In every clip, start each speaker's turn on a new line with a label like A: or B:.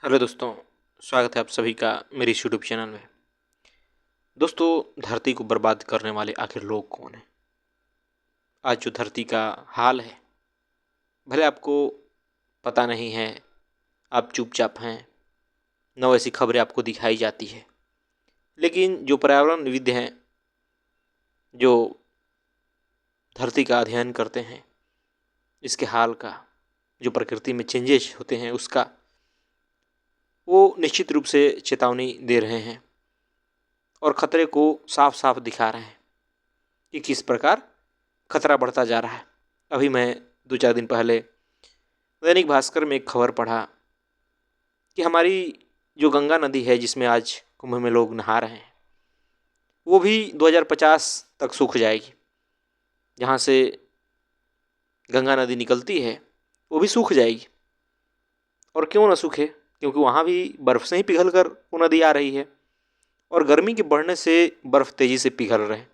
A: Hello दोस्तों, स्वागत है आप सभी का मेरे इस यूट्यूब चैनल में। दोस्तों, धरती को बर्बाद करने वाले आखिर लोग कौन हैं? आज जो धरती का हाल है, भले आपको पता नहीं है, आप चुपचाप हैं, न वैसी खबरें आपको दिखाई जाती है, लेकिन जो पर्यावरणविद हैं, जो धरती का अध्ययन करते हैं, इसके हाल का, जो प्रकृति में चेंजेस होते हैं उसका, वो निश्चित रूप से चेतावनी दे रहे हैं और खतरे को साफ साफ दिखा रहे हैं कि किस प्रकार खतरा बढ़ता जा रहा है। अभी मैं 2-4 दिन पहले दैनिक भास्कर में एक खबर पढ़ा कि हमारी जो गंगा नदी है, जिसमें आज कुंभ में लोग नहा रहे हैं, वो भी 2050 तक सूख जाएगी। जहाँ से गंगा नदी निकलती है वो भी सूख जाएगी। और क्यों ना सूखे, क्योंकि वहाँ भी बर्फ़ से ही पिघल कर वो नदी आ रही है और गर्मी के बढ़ने से बर्फ़ तेज़ी से पिघल रहे हैं।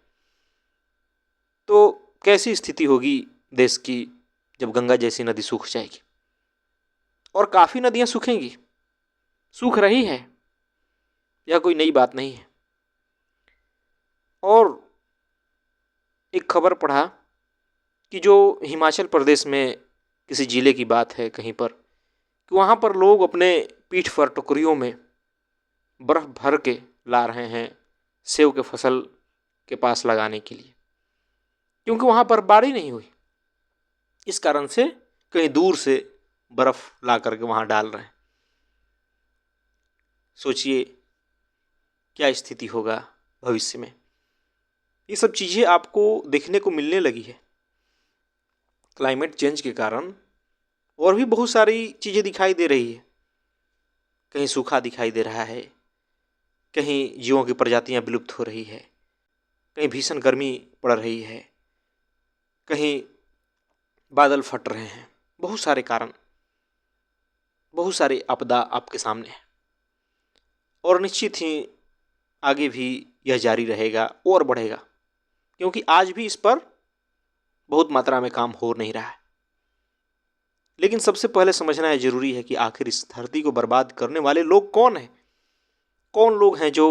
A: तो कैसी स्थिति होगी देश की जब गंगा जैसी नदी सूख जाएगी? और काफ़ी नदियाँ सूखेंगी, सूख रही है, यह कोई नई बात नहीं है। और एक खबर पढ़ा कि जो हिमाचल प्रदेश में किसी ज़िले की बात है कहीं पर, कि वहाँ पर लोग अपने पीठ पर टोकरियों में बर्फ़ भर के ला रहे हैं सेब के फसल के पास लगाने के लिए, क्योंकि वहाँ पर बारिश नहीं हुई। इस कारण से कहीं दूर से बर्फ़ ला करके वहाँ डाल रहे हैं। सोचिए क्या स्थिति होगा भविष्य में। ये सब चीज़ें आपको देखने को मिलने लगी है क्लाइमेट चेंज के कारण। और भी बहुत सारी चीज़ें दिखाई दे रही है। कहीं सूखा दिखाई दे रहा है, कहीं जीवों की प्रजातियां विलुप्त हो रही है, कहीं भीषण गर्मी पड़ रही है, कहीं बादल फट रहे हैं। बहुत सारे कारण, बहुत सारी आपदा आपके सामने है और निश्चित ही आगे भी यह जारी रहेगा और बढ़ेगा, क्योंकि आज भी इस पर बहुत मात्रा में काम हो नहीं रहा है। लेकिन सबसे पहले समझना है ज़रूरी है कि आखिर इस धरती को बर्बाद करने वाले लोग कौन हैं? कौन लोग हैं जो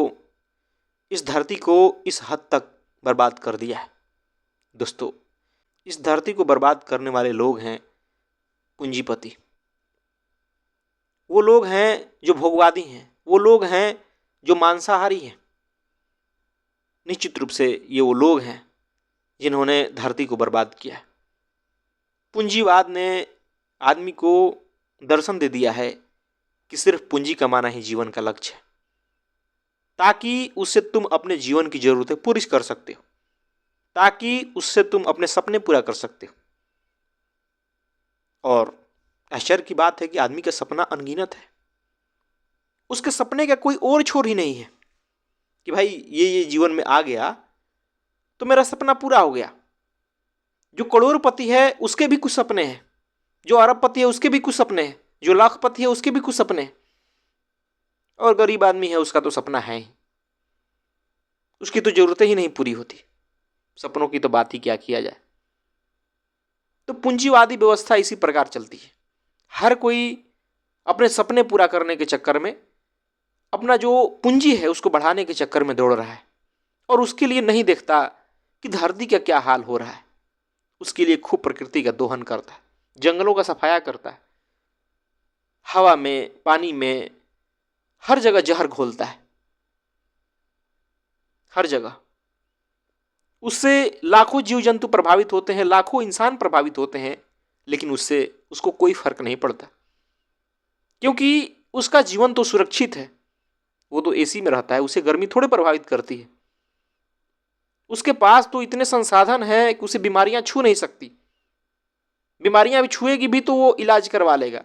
A: इस धरती को इस हद तक बर्बाद कर दिया है? दोस्तों, इस धरती को बर्बाद करने वाले लोग हैं पूंजीपति। वो लोग हैं जो भोगवादी हैं, वो लोग हैं जो मांसाहारी हैं। निश्चित रूप से ये वो लोग हैं जिन्होंने धरती को बर्बाद किया है। पूंजीवाद ने आदमी को दर्शन दे दिया है कि सिर्फ पूंजी कमाना ही जीवन का लक्ष्य है, ताकि उससे तुम अपने जीवन की जरूरतें पूरी कर सकते हो, ताकि उससे तुम अपने सपने पूरा कर सकते हो। और आश्चर्य की बात है कि आदमी का सपना अनगिनत है। उसके सपने का कोई और छोर ही नहीं है कि भाई ये जीवन में आ गया तो मेरा सपना पूरा हो गया। जो करोड़पति है उसके भी कुछ सपने हैं, जो अरबपति है उसके भी कुछ सपने हैं, जो लाखपति है उसके भी कुछ सपने हैं, और गरीब आदमी है उसका तो सपना है ही, उसकी तो जरूरतें ही नहीं पूरी होती। सपनों की तो बात ही क्या किया जाए। तो पूंजीवादी व्यवस्था इसी प्रकार चलती है। हर कोई अपने सपने पूरा करने के चक्कर में, अपना जो पूंजी है उसको बढ़ाने के चक्कर में दौड़ रहा है और उसके लिए नहीं देखता कि धरती का क्या हाल हो रहा है। उसके लिए खूब प्रकृति का दोहन करता है, जंगलों का सफाया करता है, हवा में, पानी में, हर जगह जहर घोलता है, हर जगह। उससे लाखों जीव जंतु प्रभावित होते हैं, लाखों इंसान प्रभावित होते हैं, लेकिन उससे उसको कोई फर्क नहीं पड़ता, क्योंकि उसका जीवन तो सुरक्षित है। वो तो एसी में रहता है, उसे गर्मी थोड़े प्रभावित करती है। उसके पास तो इतने संसाधन है कि उसे बीमारियां छू नहीं सकती। बीमारियां भी छुएगी भी तो वो इलाज करवा लेगा।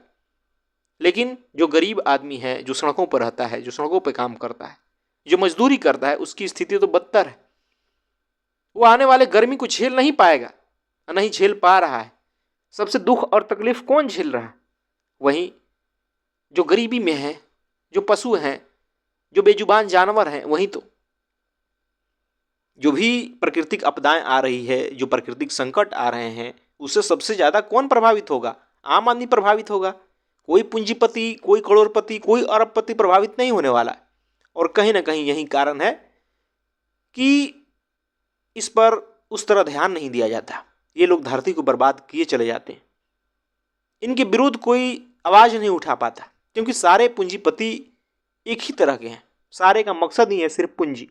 A: लेकिन जो गरीब आदमी है, जो सड़कों पर रहता है, जो सड़कों पर काम करता है, जो मजदूरी करता है, उसकी स्थिति तो बदतर है। वो आने वाले गर्मी को झेल नहीं पाएगा, नहीं झेल पा रहा है। सबसे दुख और तकलीफ कौन झेल रहा है? वही जो गरीबी में है, जो पशु हैं, जो बेजुबान जानवर हैं। वही तो जो भी प्राकृतिक आपदाएं आ रही है, जो प्राकृतिक संकट आ रहे हैं, उससे सबसे ज्यादा कौन प्रभावित होगा? आम आदमी प्रभावित होगा। कोई पूंजीपति, कोई करोड़पति, कोई अरबपति प्रभावित नहीं होने वाला है। और कहीं ना कहीं यही कारण है कि इस पर उस तरह ध्यान नहीं दिया जाता। ये लोग धरती को बर्बाद किए चले जाते हैं। इनके विरुद्ध कोई आवाज नहीं उठा पाता, क्योंकि सारे पूंजीपति एक ही तरह के हैं। सारे का मकसद ही है सिर्फ पूंजी,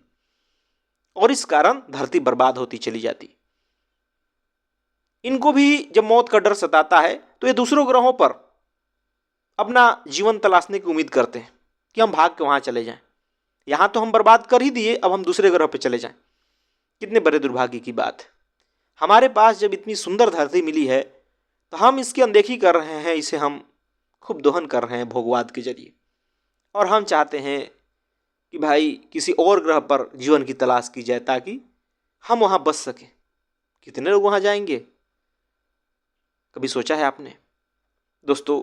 A: और इस कारण धरती बर्बाद होती चली जाती। इनको भी जब मौत का डर सताता है तो ये दूसरों ग्रहों पर अपना जीवन तलाशने की उम्मीद करते हैं कि हम भाग के वहां चले जाएं। यहां तो हम बर्बाद कर ही दिए, अब हम दूसरे ग्रह पर चले जाएं। कितने बड़े दुर्भाग्य की बात है। हमारे पास जब इतनी सुंदर धरती मिली है तो हम इसकी अनदेखी कर रहे हैं, इसे हम खूब दोहन कर रहे हैं भोगवाद के जरिए। और हम चाहते हैं कि भाई किसी और ग्रह पर जीवन की तलाश की जाए ताकि हम वहां बच सकें। कितने लोग वहां जाएंगे, कभी सोचा है आपने? दोस्तों,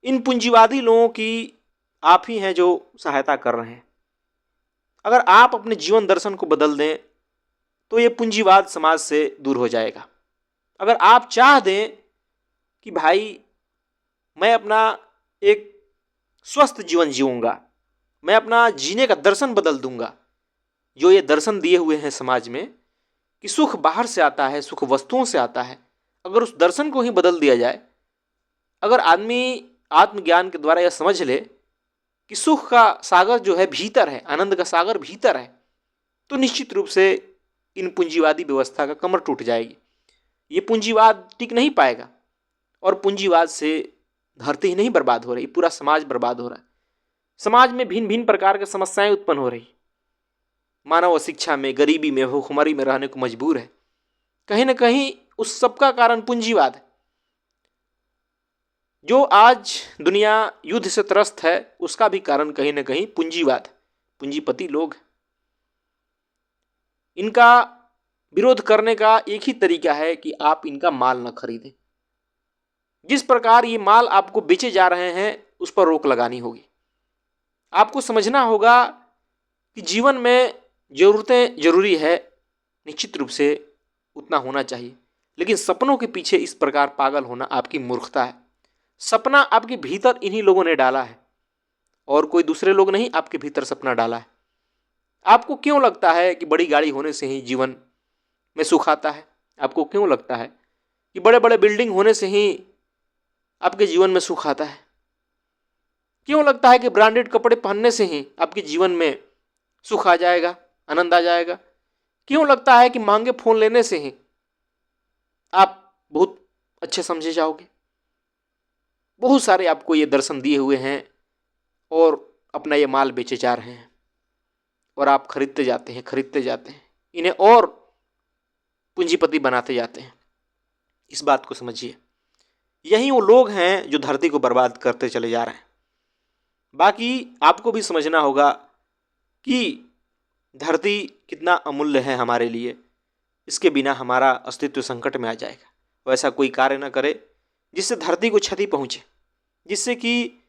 A: इन पूंजीवादी लोगों की आप ही हैं जो सहायता कर रहे हैं। अगर आप अपने जीवन दर्शन को बदल दें तो ये पूंजीवाद समाज से दूर हो जाएगा। अगर आप चाह दें कि भाई मैं अपना एक स्वस्थ जीवन जीऊंगा, मैं अपना जीने का दर्शन बदल दूंगा, जो ये दर्शन दिए हुए हैं समाज में कि सुख बाहर से आता है, सुख वस्तुओं से आता है, अगर उस दर्शन को ही बदल दिया जाए, अगर आदमी आत्मज्ञान के द्वारा यह समझ ले कि सुख का सागर जो है भीतर है, आनंद का सागर भीतर है, तो निश्चित रूप से इन पूंजीवादी व्यवस्था का कमर टूट जाएगी। ये पूंजीवाद टिक नहीं पाएगा, और पूंजीवाद से धरती ही नहीं बर्बाद हो रही, पूरा समाज बर्बाद हो रहा है। समाज में भिन्न भिन्न प्रकार की समस्याएं उत्पन्न हो रही। मानव अशिक्षा में, गरीबी में, भूखमरी में रहने को मजबूर है। कहीं ना कहीं उस सबका कारण पूंजीवाद है। जो आज दुनिया युद्ध से त्रस्त है उसका भी कारण कहीं ना कहीं पूंजीवाद, पूंजीपति लोग। इनका विरोध करने का एक ही तरीका है कि आप इनका माल न खरीदें। जिस प्रकार ये माल आपको बेचे जा रहे हैं उस पर रोक लगानी होगी। आपको समझना होगा कि जीवन में जरूरतें जरूरी है, निश्चित रूप से उतना होना चाहिए, लेकिन सपनों के पीछे इस प्रकार पागल होना आपकी मूर्खता है। सपना आपके भीतर इन्हीं लोगों ने डाला है, और कोई दूसरे लोग नहीं आपके भीतर सपना डाला है। आपको क्यों लगता है कि बड़ी गाड़ी होने से ही जीवन में सुख आता है? आपको क्यों लगता है कि बड़े बड़े बिल्डिंग होने से ही आपके जीवन में सुख आता है? क्यों लगता है कि ब्रांडेड कपड़े पहनने से ही आपके जीवन में सुख आ जाएगा, आनंद आ जाएगा? क्यों लगता है कि महंगे फोन लेने से ही आप बहुत अच्छे समझे जाओगे? बहुत सारे आपको ये दर्शन दिए हुए हैं और अपना ये माल बेचे जा रहे हैं, और आप खरीदते जाते हैं, इन्हें और पूंजीपति बनाते जाते हैं। इस बात को समझिए। यही वो लोग हैं जो धरती को बर्बाद करते चले जा रहे हैं। बाकी आपको भी समझना होगा कि धरती कितना अमूल्य है हमारे लिए। इसके बिना हमारा अस्तित्व संकट में आ जाएगा। वैसा कोई कार्य न करे जिससे धरती को क्षति पहुंचे, जिससे कि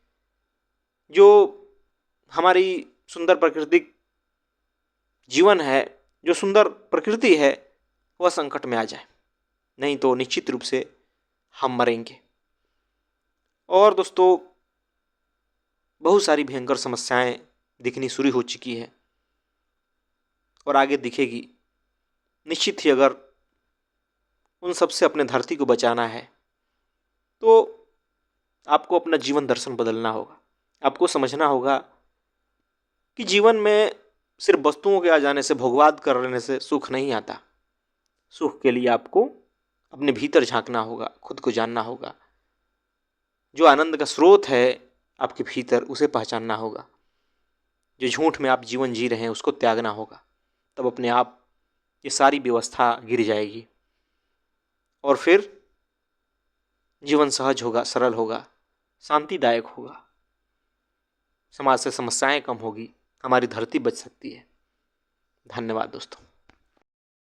A: जो हमारी सुंदर प्राकृतिक जीवन है, जो सुंदर प्रकृति है, वह संकट में आ जाए। नहीं तो निश्चित रूप से हम मरेंगे। और दोस्तों, बहुत सारी भयंकर समस्याएं दिखनी शुरू हो चुकी है और आगे दिखेगी। निश्चित ही अगर उन सब से अपने धरती को बचाना है तो आपको अपना जीवन दर्शन बदलना होगा। आपको समझना होगा कि जीवन में सिर्फ वस्तुओं के आ जाने से, भोगवाद कर लेने से सुख नहीं आता। सुख के लिए आपको अपने भीतर झांकना होगा, खुद को जानना होगा। जो आनंद का स्रोत है आपके भीतर, उसे पहचानना होगा। जो झूठ में आप जीवन जी रहे हैं उसको त्यागना होगा। तब अपने आप ये सारी व्यवस्था गिर जाएगी और फिर जीवन सहज होगा, सरल होगा, शांतिदायक होगा। समाज से समस्याएं कम होगी, हमारी धरती बच सकती है। धन्यवाद दोस्तों।